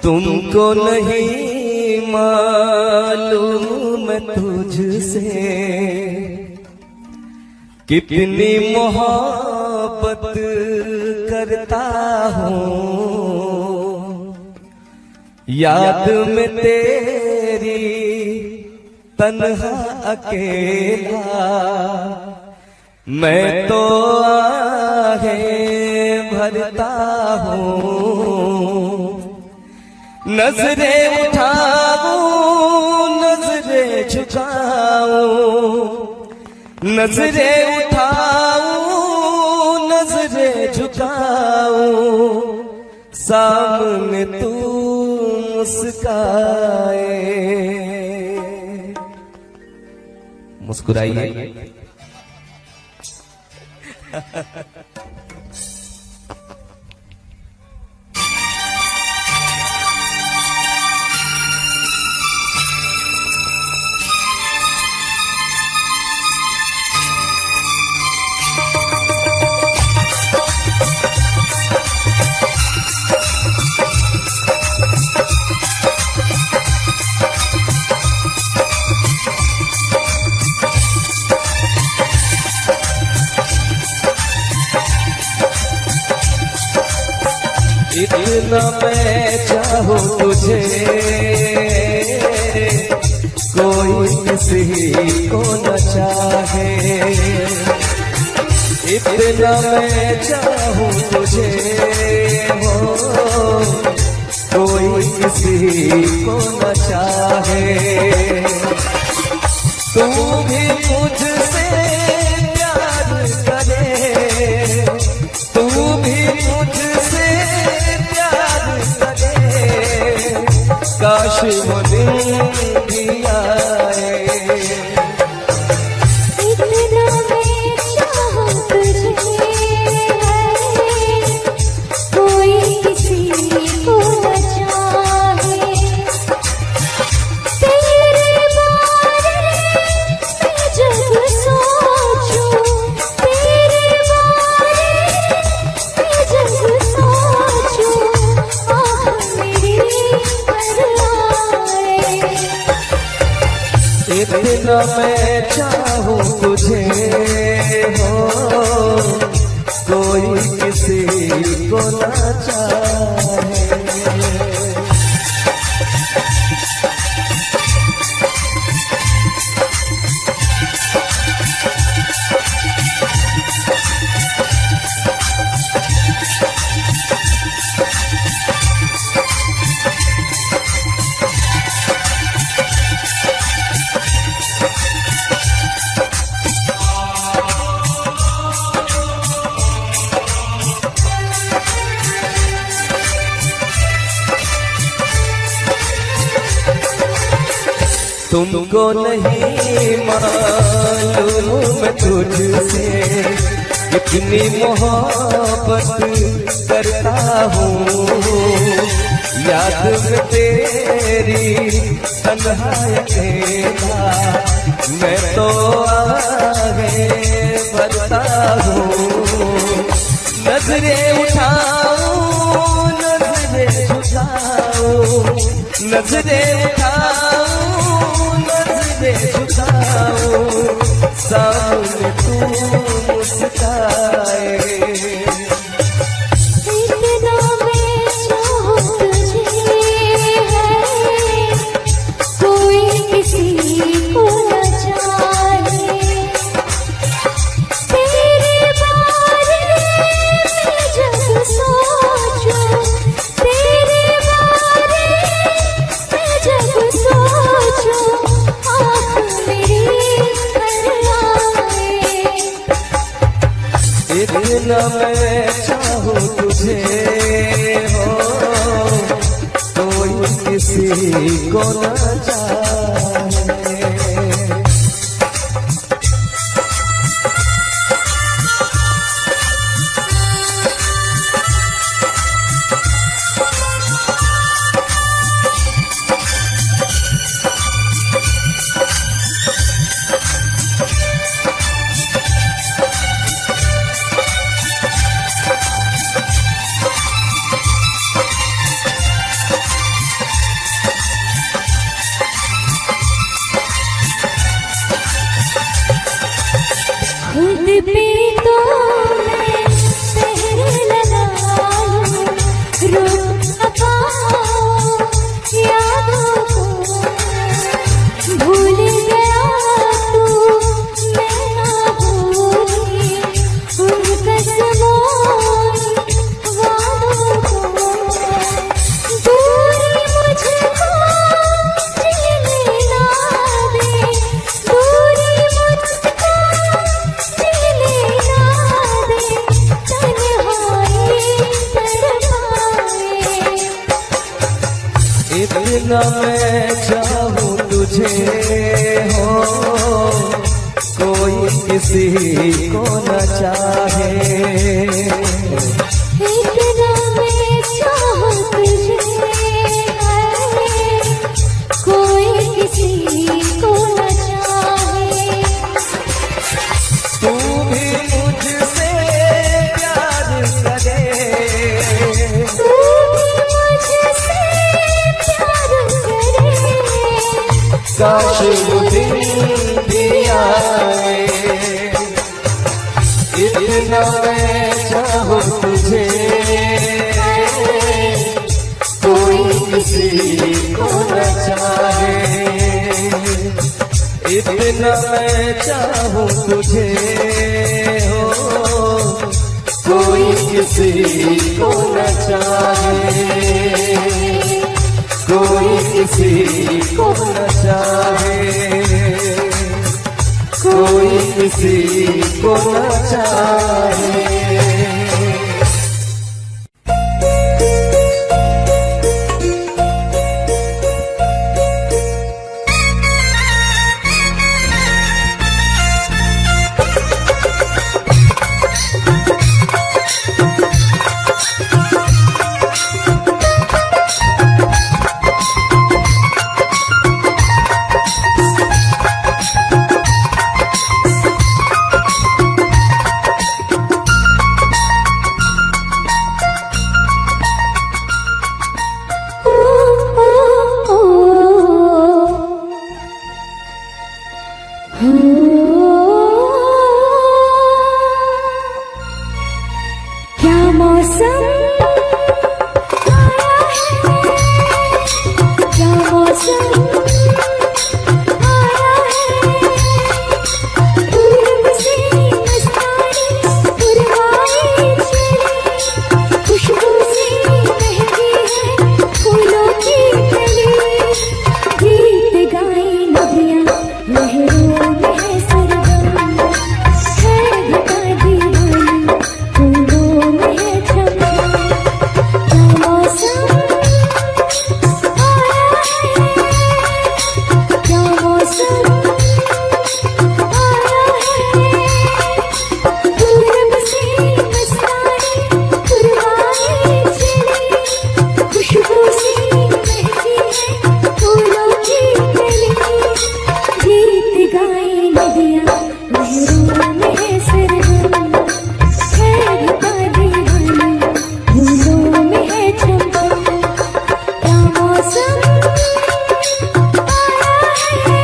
तुमको नहीं मालूम मैं तुझसे कितनी मोहब्बत करता हूँ। याद में तेरी तन्हा अकेला मैं तो आहें भरता हूँ। नजरें उठाऊं नजरें झुकाऊं, नजरें उठाऊं नजरें झुकाऊं, सामने तू मुस्काए। मुस्कुराइए। इतना मैं चाहूँ तुझे कोई किसी को न चाहे। इतना मैं चाहूँ तुझे हो कोई किसी को न चाहे। तू भी मुझसे प्यार करे, तू भी मुझसे काश वो दिन भी आए। इतना मैं चाहूँ तुझे कोई किसी को न चाहे। तेरे बारे में जब सोचूं, तेरे बारे में जब सोचूं, आँख मेरी इतना मैं चाहूँ तुझे हो कोई किसी को न चाहे। तुमको नहीं मालूम मैं तुझसे कितनी मोहब्बत करता हूँ। याद में तेरी तन्हा अकेला मैं तो आहें भरता हूँ। नजरें उठाऊं नजरें झुकाऊं, नजरें उठाऊं नजरें झुकाऊं, सामने तू मुस्काए। इतना मैं चाहूँ तुझे कोई किसी को न चाहे। तेरे बारे में जब सोचूं, तेरे बारे में जब सोचूं, आँख मेरी भर आए। इतना मैं चाहूँ तुझे हो कोई किसी को न चाहे। इतना मैं चाहूँ तुझे हो, कोई किसी को न चाहे। इतना मैं चाहूँ तुझे, कोई किसी को न चाहे। तू भी मुझसे प्यार करे, तू भी मुझसे प्यार करे। काश वो दिन भी आए। इतना मैं चाहूँ तुझे, कोई किसी को न चाहे। इतना मैं चाहूँ तुझे हो, कोई किसी को न चाहे। कोई किसी को न चाहे, कोई किसी को न चाहे। क्या मौसम आया है, क्या मौसम आया है। पूरब से मस्तानी पुरवाई चली, खुशबू से महकी है फूलों की कली। गीत गाए नदियाँ लहरों में है सरगम, है घटा दीवानी फूलों में है छमछम। क्या मौसम आया है, क्या मौसम आया है। पूरब से मस्तानी पुरवाई चली, खुशबू से महकी है फूलों की कली। गीत गाए नदियाँ लहरों में है सरगम, है घटा दीवानी फूलों में है छमछम। क्या मौसम आया है,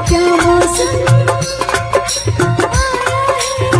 क्या मौसम आया है।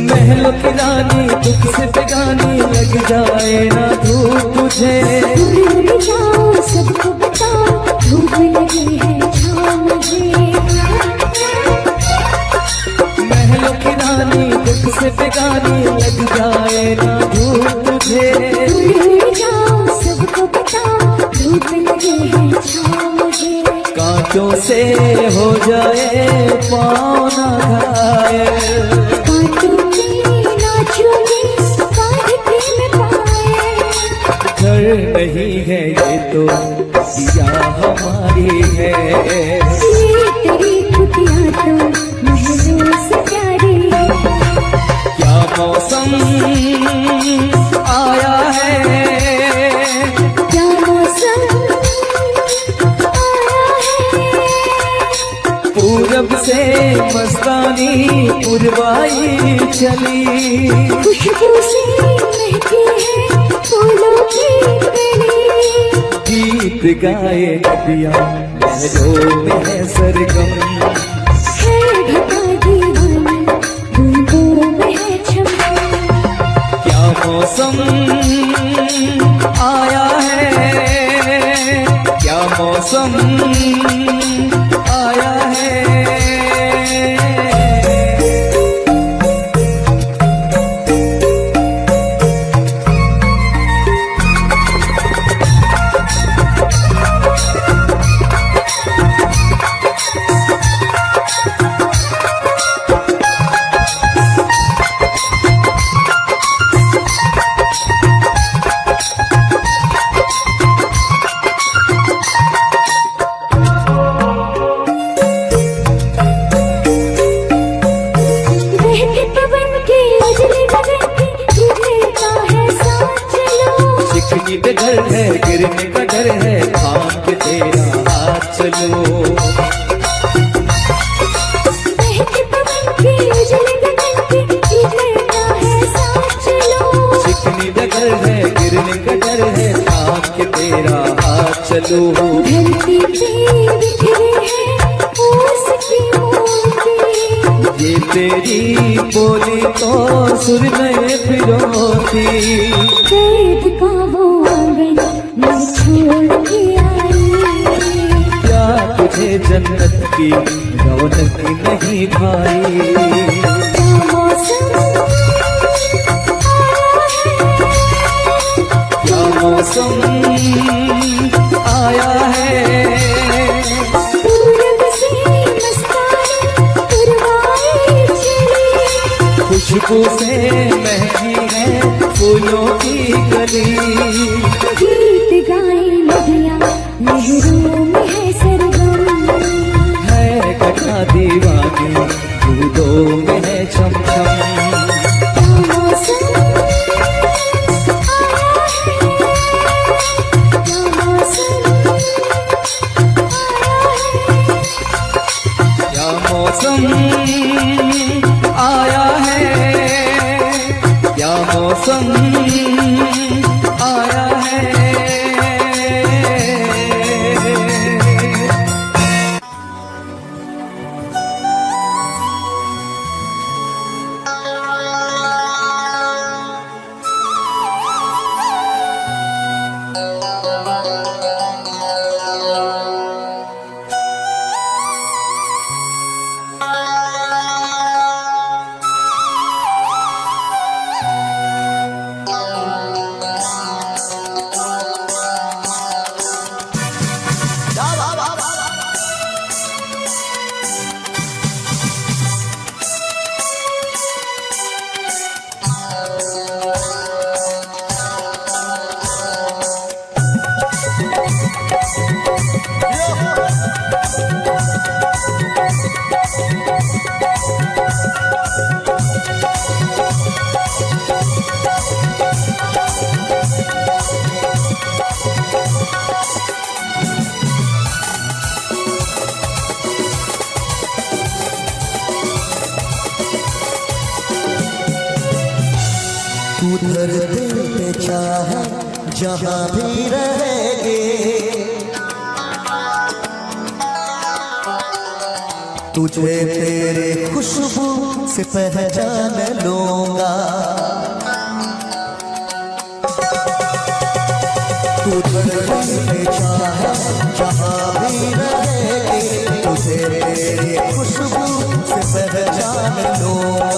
महलों की रानी दुख से बेगानी, लग जाए ना धूप तुझे। दूर जाओ सबको बताओ, धूप लगी है छाँव मुझे। महलों की रानी दुख से बेगानी, लग जाए ना धूप तुझे। दूर जाओ सबको बताओ, धूप लगी है छाँव मुझे। कांटों से हो जाए पाँव ना घायल, कांटों में नाचूंगी कांटे में पायल। घर नहीं है ये तो दिया हमारी है। ये तेरी कुटिया तो महलों से प्यारी है। क्या मौसम आया है, क्या मौसम आया है। पूरब से मस्तानी पुरवाई चली। खुशबू से महकी है फूलों की कली। गीत गाए नदियाँ लहरों में है सरगम, है घटा दीवानी फूलों में है छमछम। क्या मौसम आया है, क्या मौसम आया है। बहते पवन के उजले गगन पे गिरता है साथ चलो। चिकनी पे डर है, गिरने का डर है, थाम के तेरा हाथ चलो। बहते पवन के उजले गगन पे गिरता है साथ चलो। चिकनी पे डर है, गिरने का डर है, थाम के तेरा हाथ चलो। धरती पे बिखरे हैं ओस की मोती। ये तेरी बोली तो सुर में पिरोती। कैद का वो आंगन मैं छोड़ के आई। क्या तुझे जन्नत की रौनक नहीं भाई? क्या मौसम क्या मौसम आया है। पूरब से मस्ताना पुरवाए चली। खुशबू से महकी है फूलों की गली। गीत गाए नदियाँ लहरों में है सरगम। है कटा दीवानी दूधों में है छम छम। क्या मौसम आया है। क्या मौसम आया है। क्या मौसम आया है। तू धरती पे चाहे जहाँ भी रहेगी, तुझे तेरे खुशबू से पहचान लूंगा। तू धरती पे चाहे जहाँ भी रहेगी, तुझे तेरे खुशबू से पहचान लूंगा।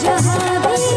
जहाँ भी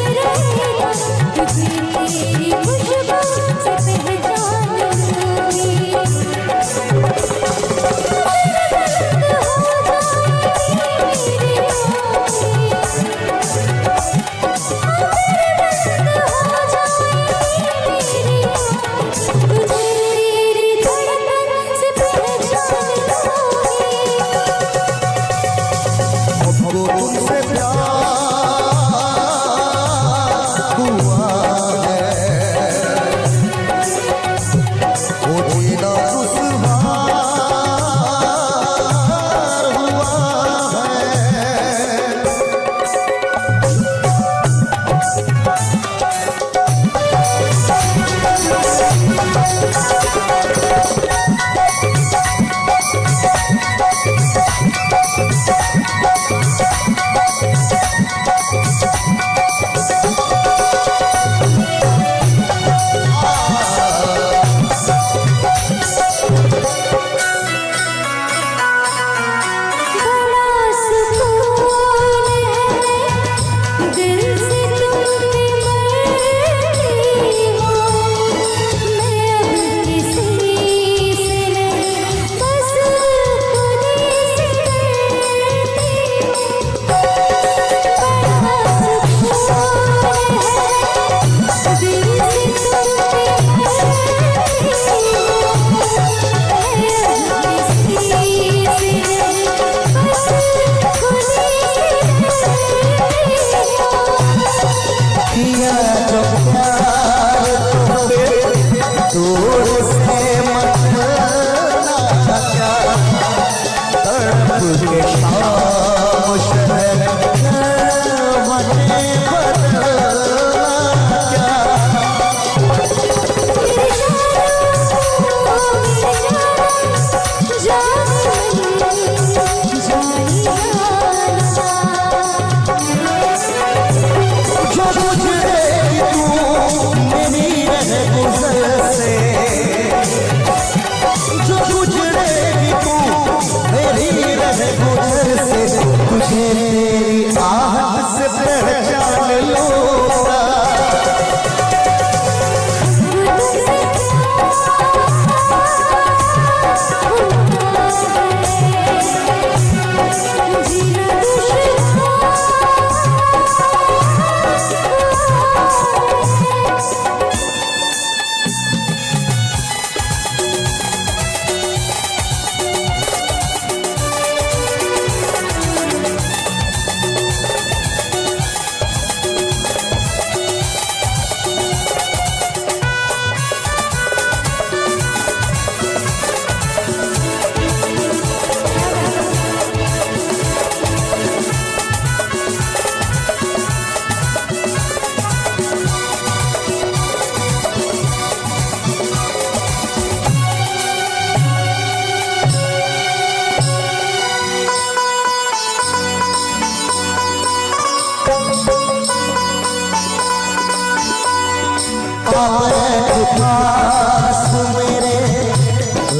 आए पास मेरे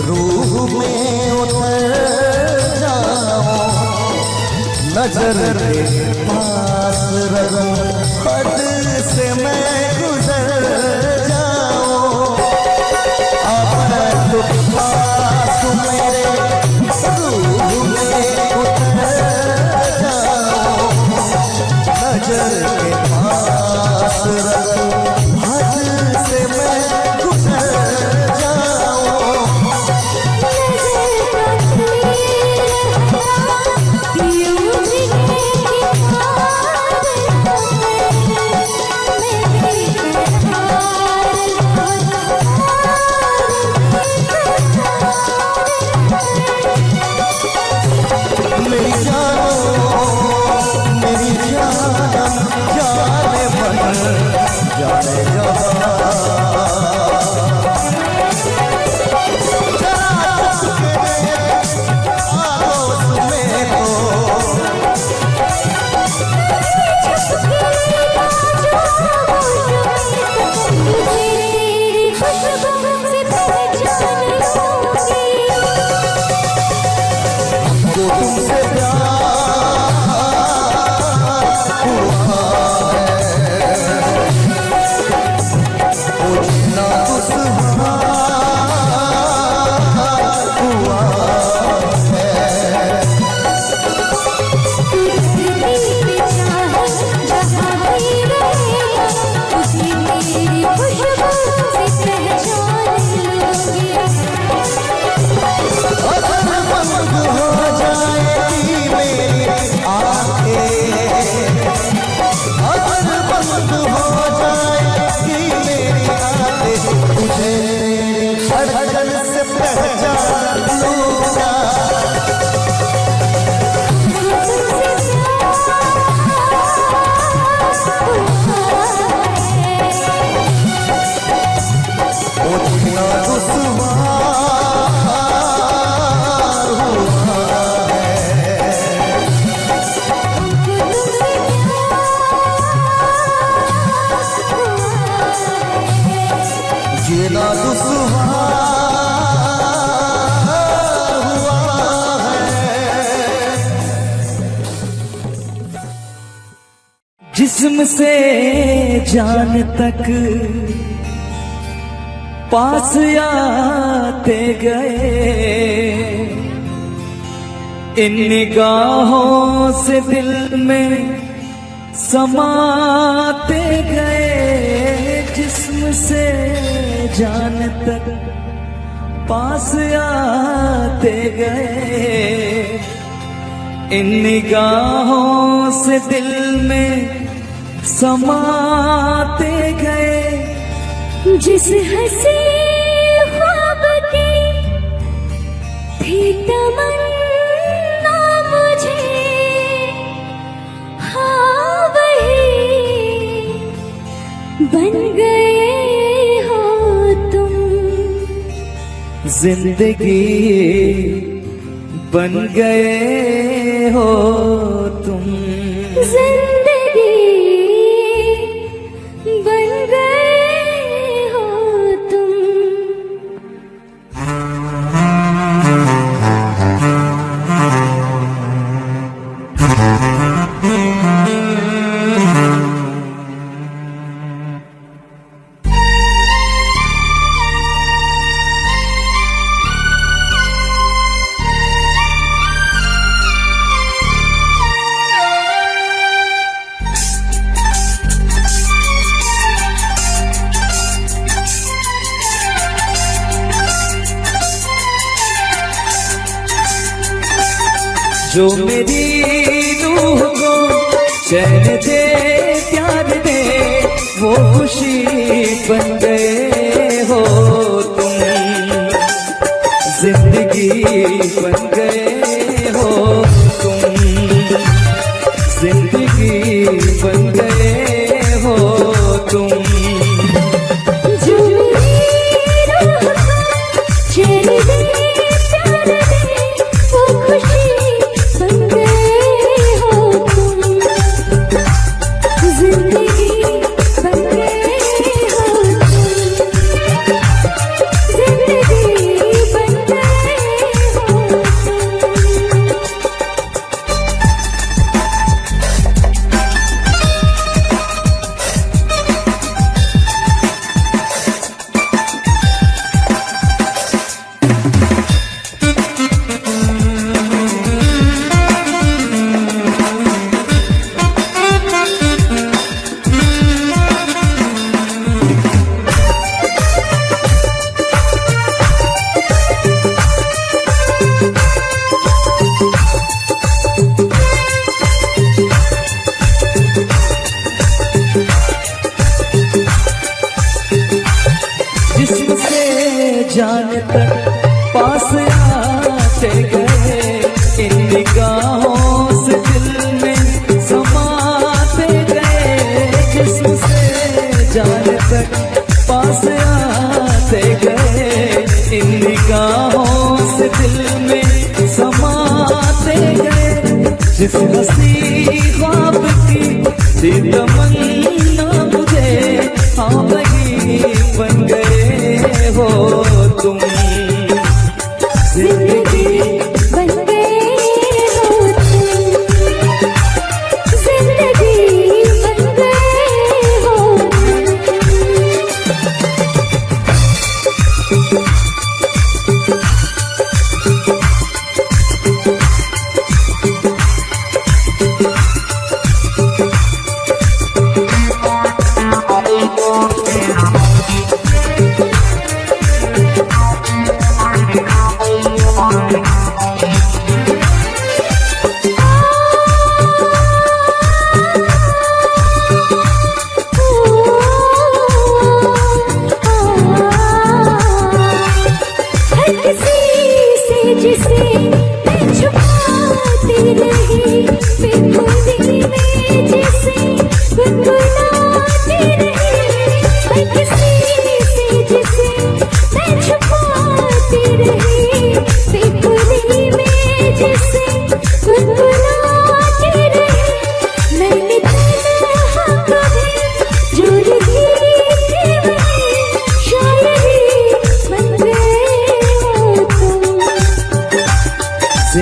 रूह में उतर जाओ, नजर के पास रहो, हद से मैं गुजर जाऊं। आए पास मेरे रूह में उतर जाओ, नजर के पास रहो, हद से मैं गुजर जाऊं। मेरी जानो मेरी जानम जाने मन जाने जहां, आस में तो हमको तुमसे प्यार हुआ है, वो जीना दुश्वार हुआ है। अगर बंद हो जाएगी मेरी आंखें, अगर बंद हो जाएगी मेरी आंखें, तुझे धड़कन से पहचान लूंगा। वो जीना दुश्वार हुआ है, जीना दुश्वार हुआ है। जिस्म से जान तक पास आते गए, इन निगाहों से दिल में समाते गए। जिस्म से जान तक पास आते गए, इन निगाहों से दिल में समाते गए। जिस हंसी ख्वाब की थी तमन्ना मुझे, हाँ वही बन गए हो तुम। जिंदगी बन गए हो तुम, जिंदगी बन गए हो तुम। जो मेरी रूह को चैन दे प्यार दे, वो खुशी बन गए हो तुम। जिंदगी बन गए हो तुम, जिंदगी बन गए हो तुम। जो मेरी रूह को चैन दे प्यार दे, वो खुशी बन गए हो तुम। जिंदगी बन गए हो तुम। जाने तक पास आते गए, इन निगाहों से दिल में समाते गए, जिस्म से जाने तक पास आते गए, इन निगाहों से दिल में समाते गए। जिस हंसी ख्वाब की थी तमन्ना मुझे, हाँ वही बन गए हो तुम। जिंदगी बन गए हो तुम, जिंदगी बन गए हो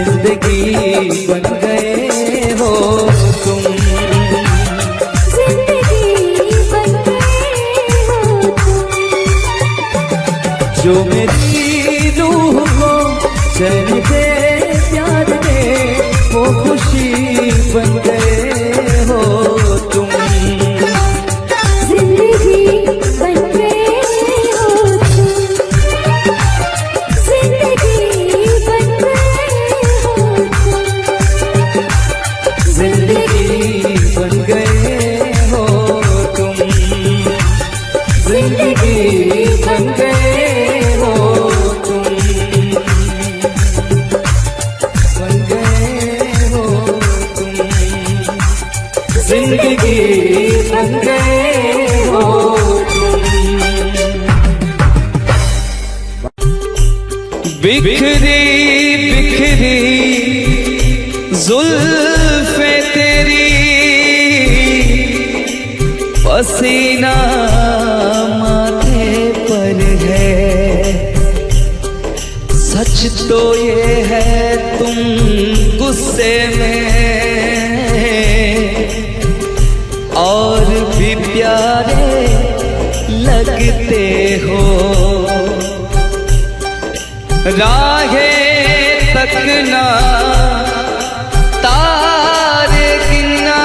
जिंदगी बन गए हो तुम, जिंदगी बन गए हो तुम। जो मेरी रूह को चैन दे प्यार दे, वो खुशी बन गए हो तुम। जिंदगी बन गए हो तुम, जिंदगी बन गए हो तुम। जिंदगी बन गए हो तुम, जिंदगी बन गए हो तुम, बन गए हो तुम, जिंदगी बन गए हो तुम। बिखरी बिखरी जुल्फे तेरी, पसीना माथे पर है, सच तो ये है तुम गुस्से में और भी प्यारे लगते हो। राहें तकना तारे गिनना,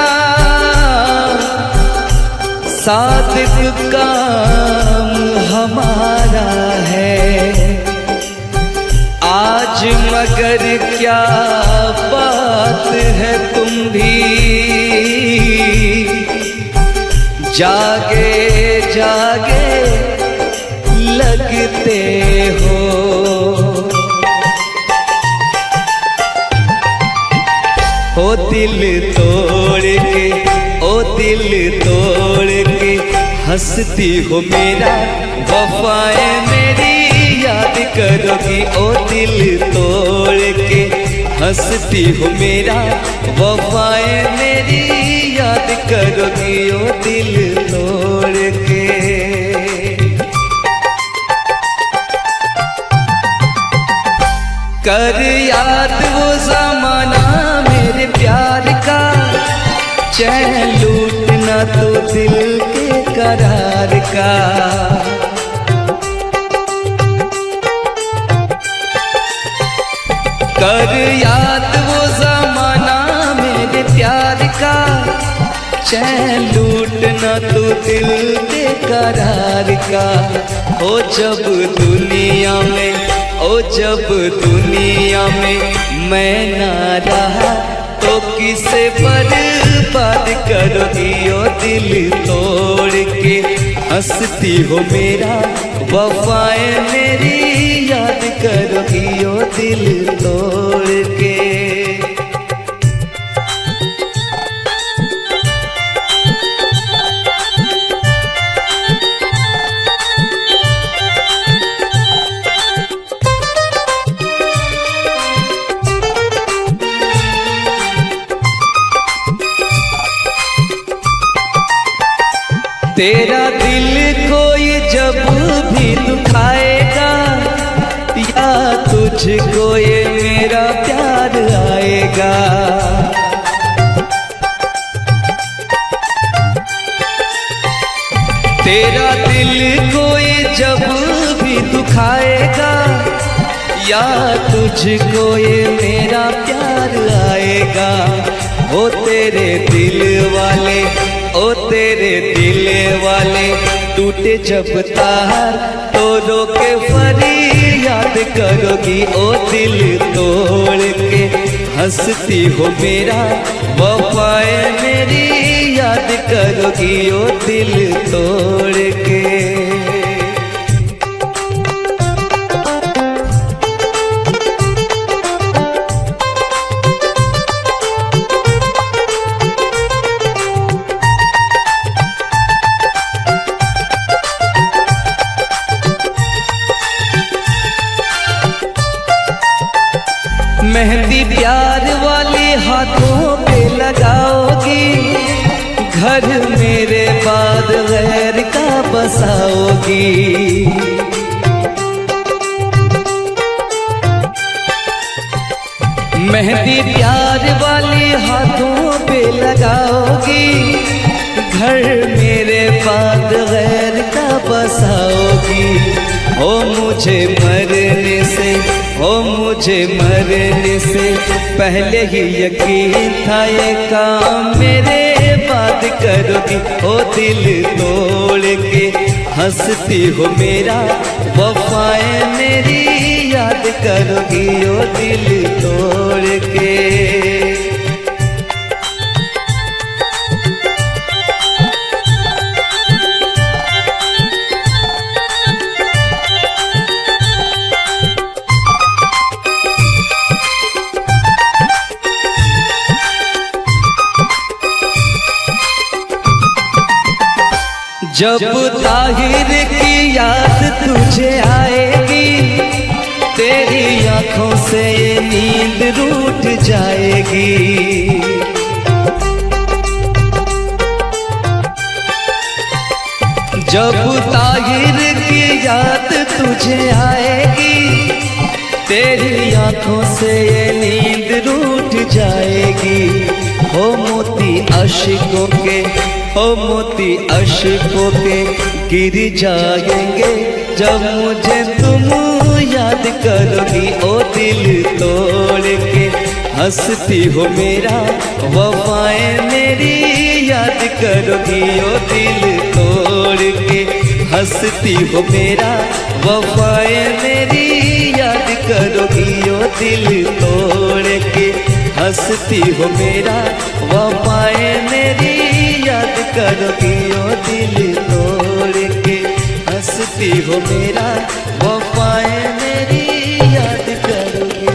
सादिक काम हमारा है आज, मगर क्या बात है तुम भी जागे जागे लगते हो। ओ दिल तोड़ के, ओ दिल तोड़ के हंसती हो मेरा, वफाएं मेरी याद करोगी। ओ दिल तोड़ के हंसती हो मेरा, वफाएं मेरी याद करोगी। ओ दिल तोड़ के कर याद वो ज़माना मेरे प्यार का, चैन लूटना तो दिल के करार का। कर याद वो ज़माना मेरे प्यार का, चैन लूटना तो दिल के करार का। हो जब दुनिया में, ओ जब दुनिया में मैं ना रहा, तो किसे बर्बाद करोगी। ओ दिल तोड़ के हंसती हो मेरा वफाएं मेरी याद करोगी ओ दिल तोड़ के। तेरा दिल कोई जब भी दुखाएगा या तुझको ये मेरा प्यार आएगा। तेरा दिल कोई जब भी दुखाएगा या तुझको ये मेरा प्यार आएगा। ओ तेरे दिल वाले, ओ तेरे दिल वाले, टूटे जब तार तो रो के फरियाद करोगी ओ दिल तोड़ के। हंसती हो मेरा वफाएं मेरी याद करोगी ओ दिल तोड़ के। मेहंदी प्यार वाले हाथों पे लगाओगी, घर मेरे बाद गैर का बसाओगी। मेहंदी प्यार वाले हाथों पे लगाओगी, घर मेरे बाद गैर का बसाओगी। ओ मुझे मरने से, ओ मुझे मरने से पहले ही यकीन था ये काम मेरे बाद करोगी ओ दिल तोड़ के। हंसती हो मेरा वफाएं मेरी याद करोगी ओ दिल तोड़ के। जब ताहिर की याद तुझे आएगी, तेरी आंखों से ये नींद रूठ जाएगी। जब ताहिर की याद तुझे आएगी, तेरी आंखों से ये नींद रूठ जाएगी। हो मोती अश्कों के, हो मोती अश्कों के गिर जाएंगे जब मुझे तुम याद करोगी ओ दिल तोड़ के। हंसती हो मेरा वफाएं मेरी याद करोगी ओ दिल तोड़ के। हंसती हो मेरा वफाएं मेरी याद करोगी ओ दिल तोड़ के। हंसती हो मेरा वफाएं मेरी याद करोगी ओ दिल तोड़ के। हंसती हो मेरा वफाएं मेरी याद करोगी।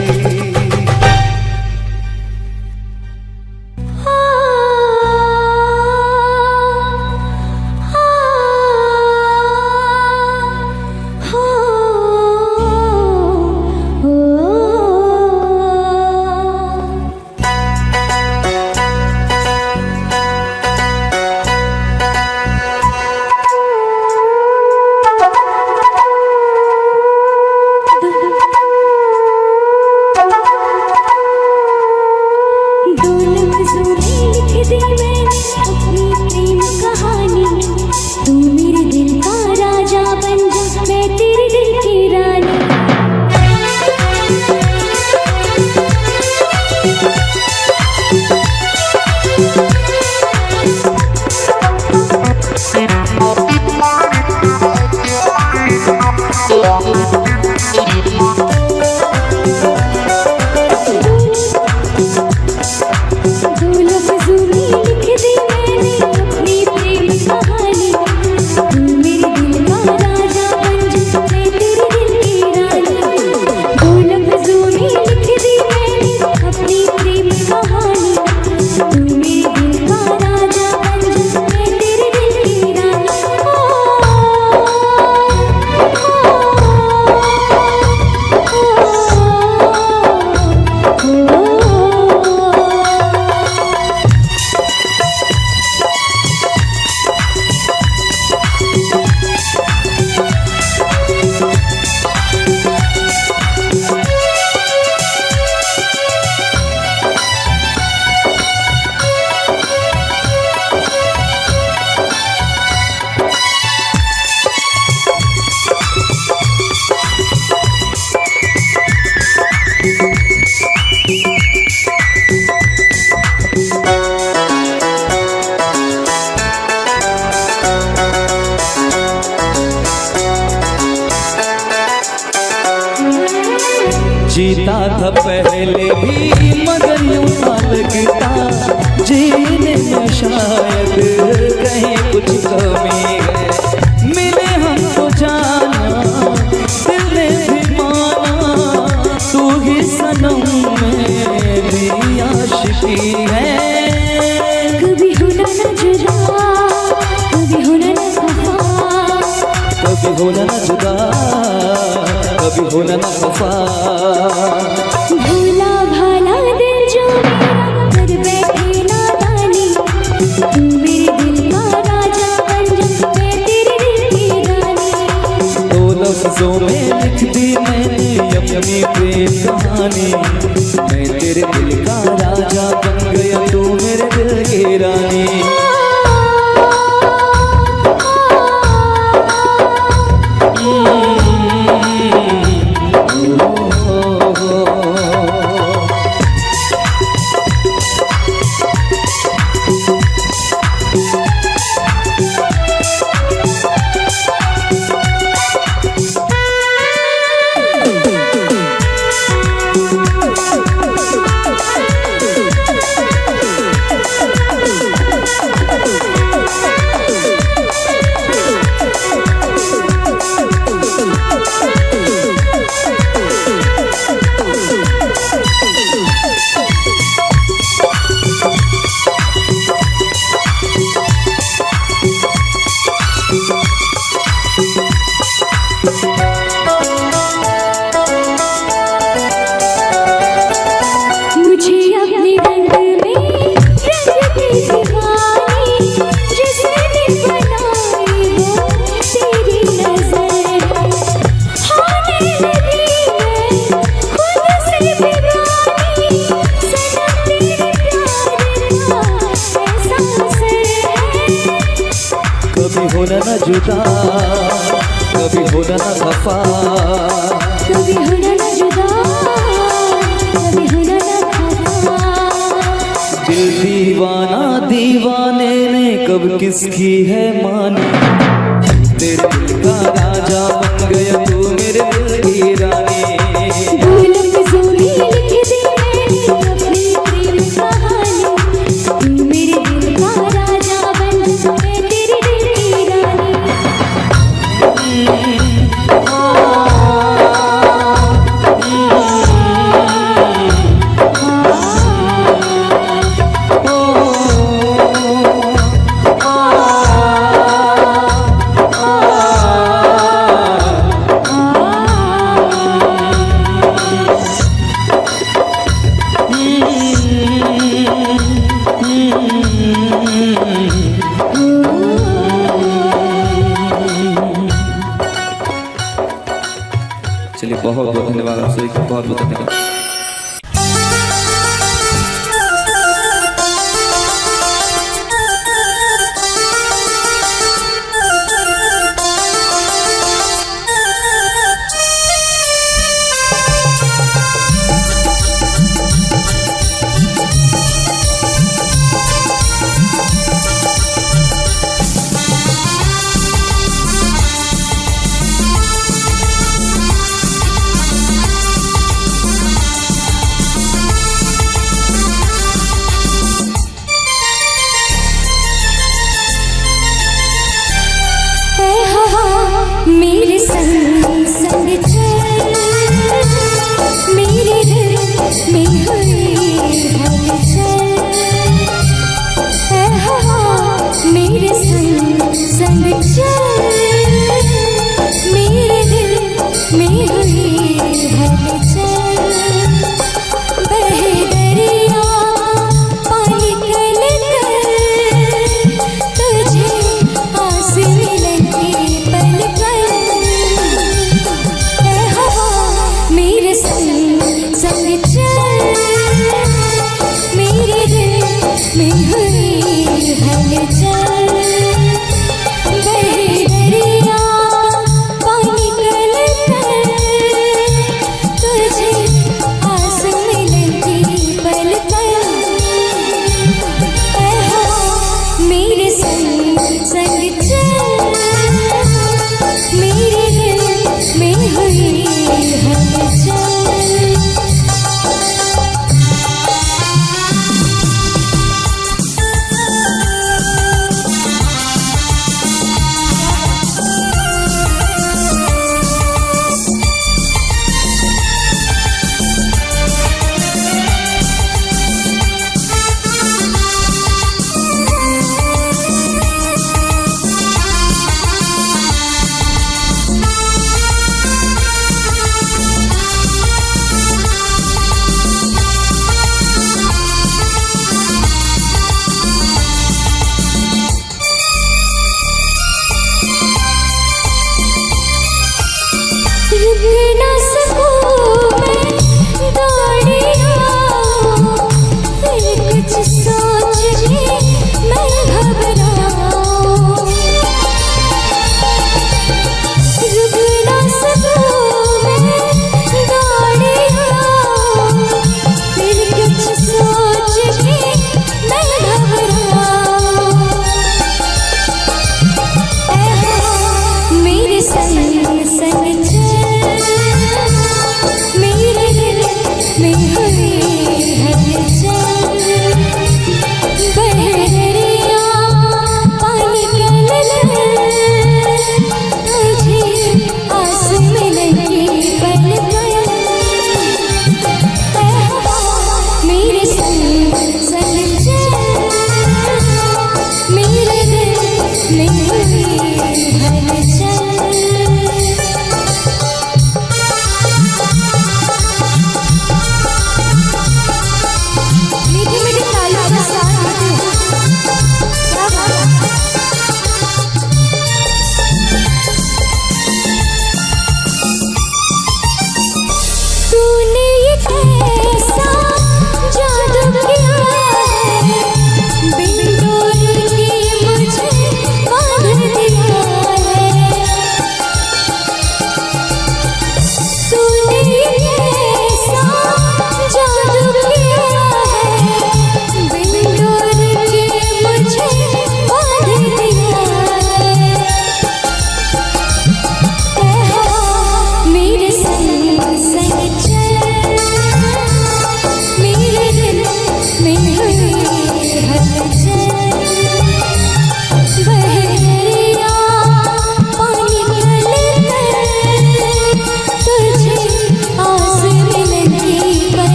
जीता था पहले भी मगर यूं सा लगता जीने में शायद कहीं कुछ कमी है। मिले हमको जाना दिल ने भी माना, तू ही सनम मेरी आशिकी है। कभी होना न जुदा, कभी होना न खफा, कभी होना न जुदा, कभी होना न खफा। भोला भाला दिल जो मेरा कर बैठे नादानी, तू मेरे दिल का राजा बन जा, मैं तेरे दिल की रानी। दो लफ्जों में लिख दी मैंने अपनी प्रेम कहानी, मैं तेरे दिल का राजा बन गया, तू मेरे दिल की रानी। कभी होना न जुदा, कभी होना न खफा, कभी होना न जुदा, कभी होना न खफा। दिल दीवाना दीवाने ने कब किसकी है मानी, तेरे दिल का राजा बन गया, तू मेरे दिल की रानी। चलिए बहुत बहुत धन्यवाद आप सभी का, बहुत बहुत धन्यवाद। मेरे संग संग चल, मेरे दिल में हुई हलचल। ऐ हवा मेरे संग संग चल, मेरे दिल में हुई हलचल। बहे दरिया पानी कल कर, तुझे आस मिलन की पल पल। ऐ हवा मेरे संग संग चल, मेरे दिल में हुई हलचल। बहे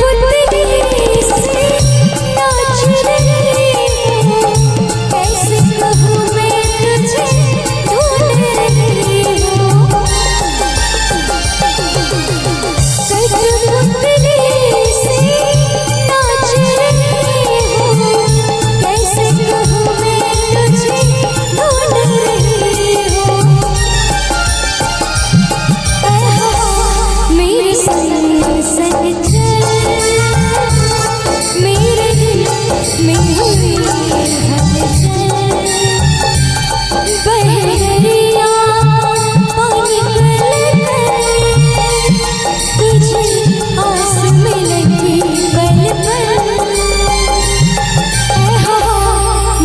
पुतली से नाच रही हूँ, कैसे कहूँ मैं तुझे ढूंढ रही हूँ। कठपुतली से नाच रही हूँ, कैसे कहूँ मैं तुझे ढूंढ रही हूँ। मेरे संग संग चल, मेरे दिल में हुई हलचल। बह दरिया पानी गलगल, तुझे आस में लगी पल पल।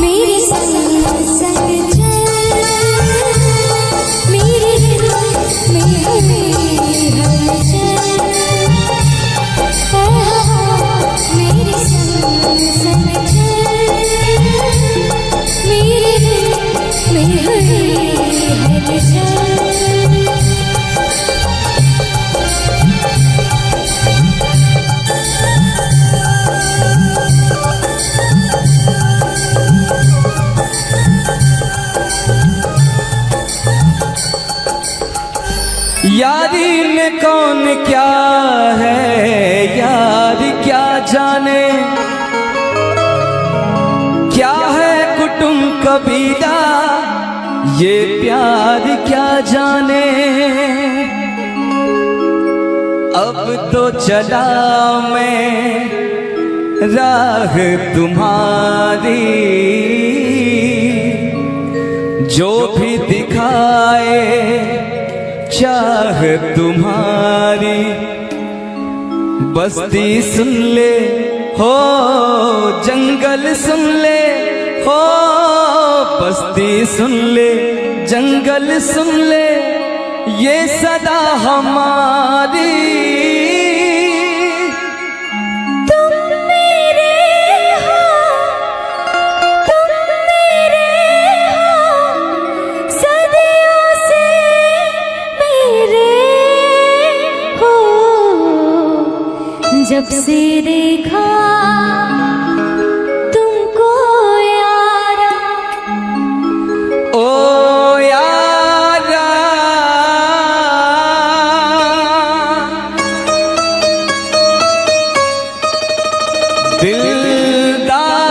मेरे संग संग चल, मेरे दिल में हुई हलचल। मेरे संग संग चल, मेरे दिल में हुई हलचल। यारी में कौन क्या है यार क्या जाने, क्या है कुटुंब कबीला ये प्यार क्या जाने। अब तो चला मैं राह तुम्हारी, जो भी दिखाए चाह तुम्हारी। बस्ती सुन ले हो जंगल सुन ले हो, बस्ती सुन ले जंगल सुन ले ये सदा हमारी। तुम मेरे हो, तुम मेरे हो, सदियों से मेरे हो। जब से देखा तुमको यारा, ओ यारा दिलदारा,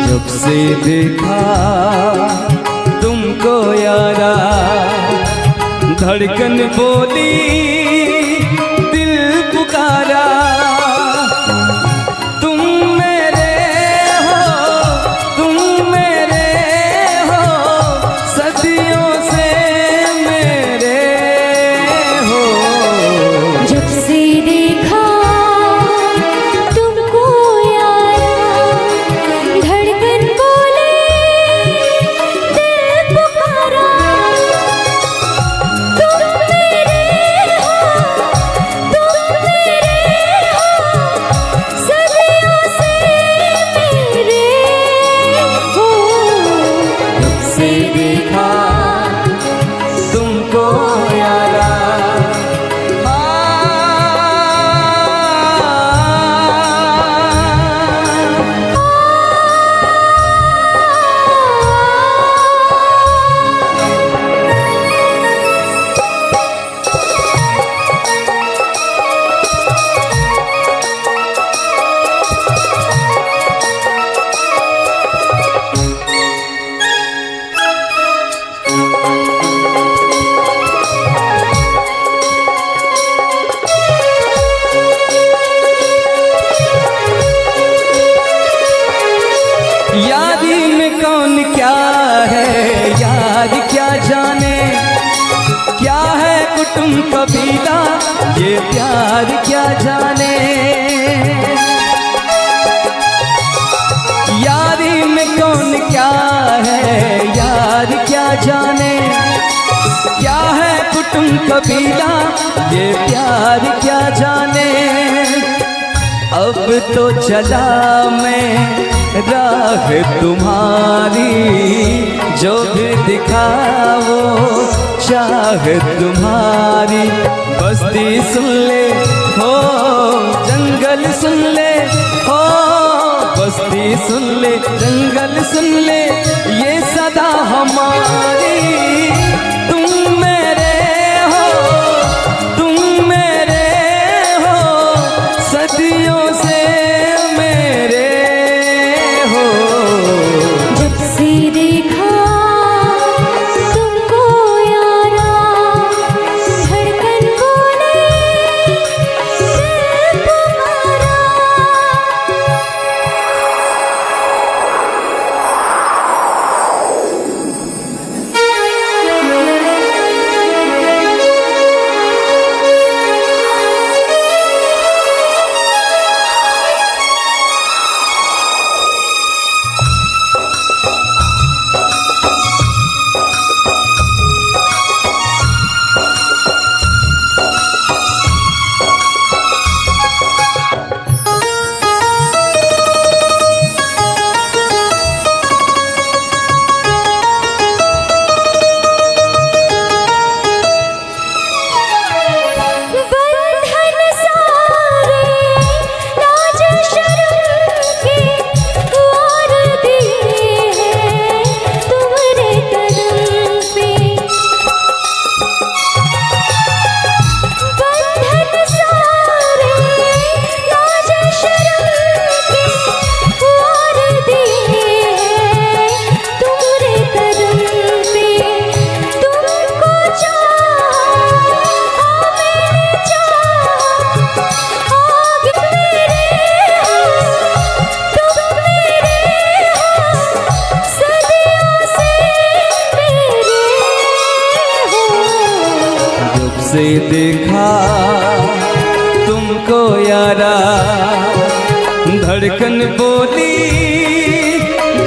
जब से देखा तुमको यारा, धड़कन बोली दिल पुकारा। तुम मेरे हो, तुम मेरे हो, सदियों से मेरे हो। जब से देखा तुमको यारा, धड़कन बोले दिल पुकारा। तुम मेरे हो, तुम मेरे हो, सदियों से मेरे हो। जब से देखा तुमको यारा, यारी में कौन क्या है यार क्या जाने, क्या है कुटुंब कबीला ये प्यार क्या जाने। यारी में कौन क्या है यार क्या जाने, क्या कबीला ये प्यार क्या जाने। अब तो चला मैं राह तुम्हारी, जो भी दिखाओ चाह तुम्हारी। बस्ती सुन ले हो, जंगल सुन ले हो, बस्ती सुन ले, जंगल सुन ले, ये सदा हमारी। तुम मेरे हो, तुम मेरे हो, सदियों से मेरे हो। जब से देखा तुमको यारा, धड़कन बोले दिल तुम्हारा। बंधन सारे लाज शर्म के द्वार दिए हैं तुम्हारे कदम पे। बंधन सारे लाज शर्म के द्वार दिए हैं तुम्हारे कदम पे। तुमको जब से देखा तुमको यारा, धड़कन बोली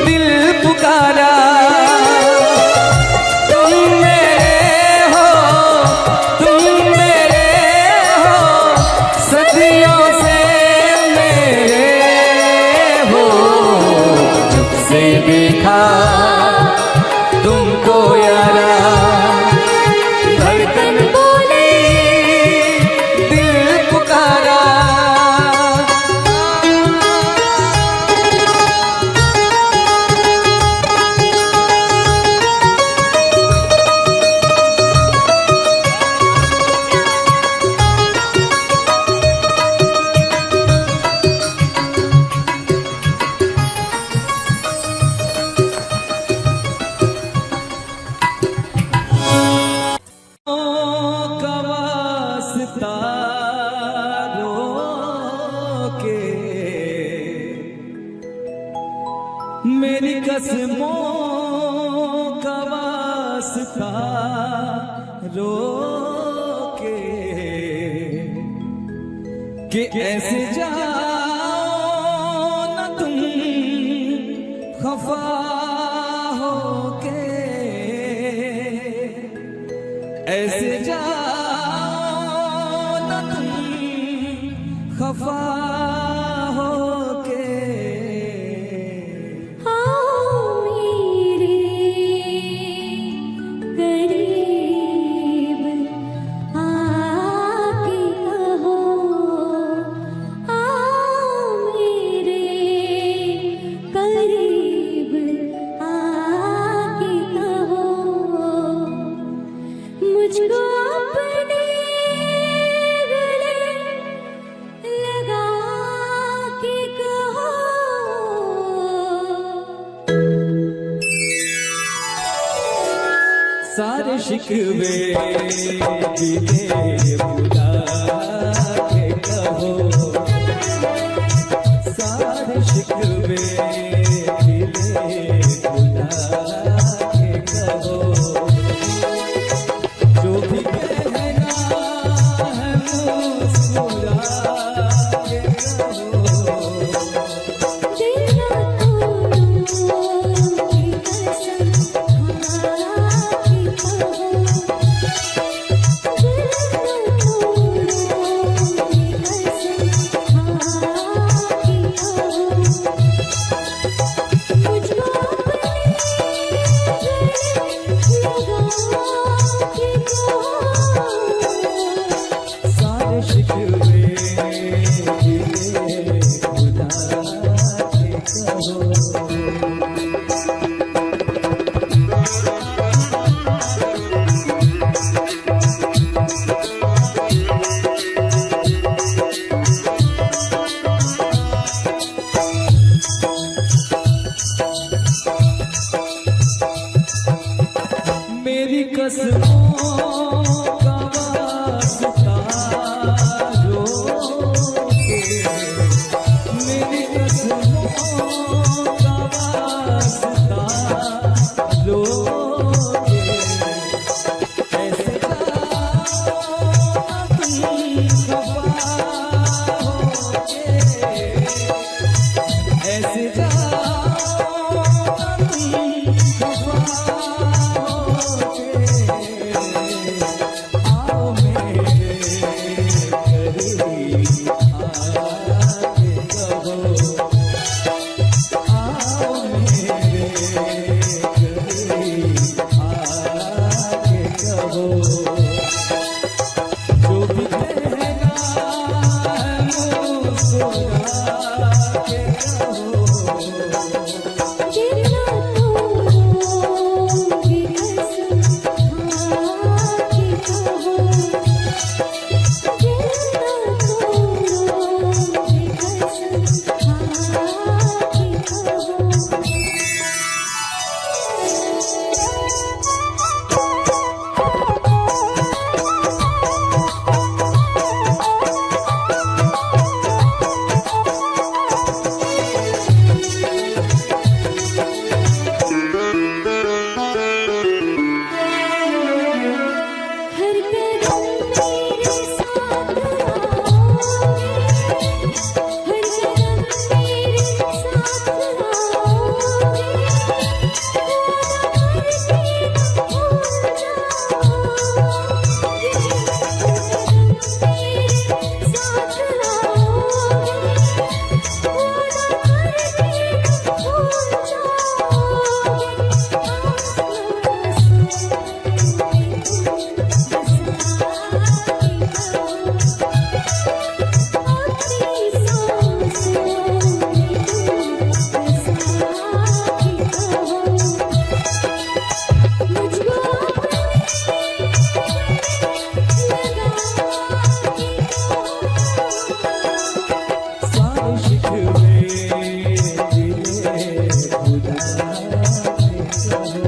दिल पुकारा। तुम मेरे हो, तुम मेरे हो, सदियों से मेरे हो। जब से देखा तुमको यारा, धड़कन बोली दिल पुकारा। का वास्ता रोके, मेरी कसमों का वास्ता रोके, कि ऐसे जाओ न तुम खफा होके, ऐसे जाओ न तुम खफा होके। आओ मेरे करीब आके कहो, आओ मेरे करीब आके कहो, मुझको अपने गले लगा के कहो। सारे शिकवे दिले बुला के कहो, सारे शिकवे दिले बुला के कहो। जो भी कहना है मुस्कुरा के कहो। तेरा तो की कसम खा के कहो, कसमों का वास्ता रोके, मेरी कसमों का वास्ता रोके, ऐसे जाओ तुम खफा होके, ऐसे जाओ तुम खफा होके, आओ मेरे करीब आके कहो, आओ मेरे करीब आके कहो, जो भी कहना है मुस्कुरा के कहो। जितना तोड़ोगे कसम खाके कहो, जितना तोड़ोगे कसम खाके कहो। हर कदम मेरे साथ आओगे, हर कदम मेरे साथ आओगे, भूल जाओगे, मेरे साथ आओगे, भूल सारे शिकवे दिले खुदा के कहो।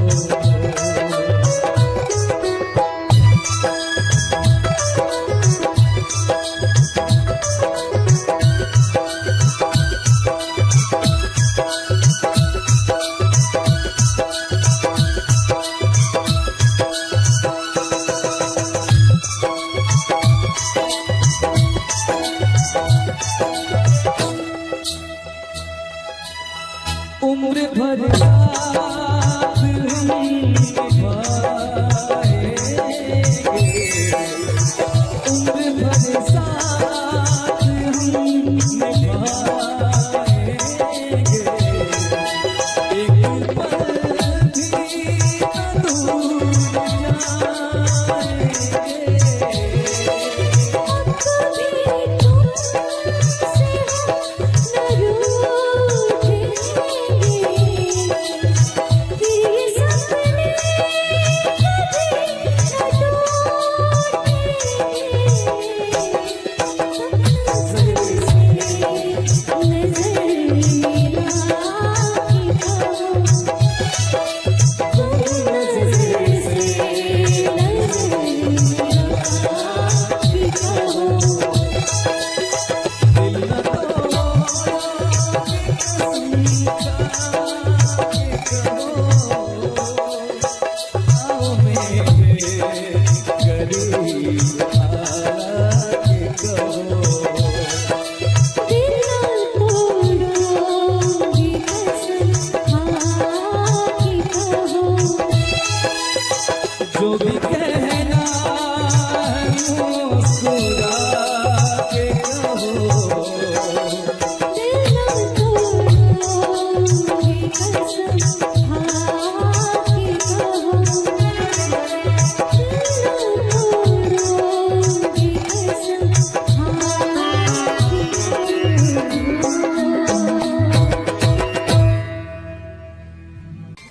उम्र भर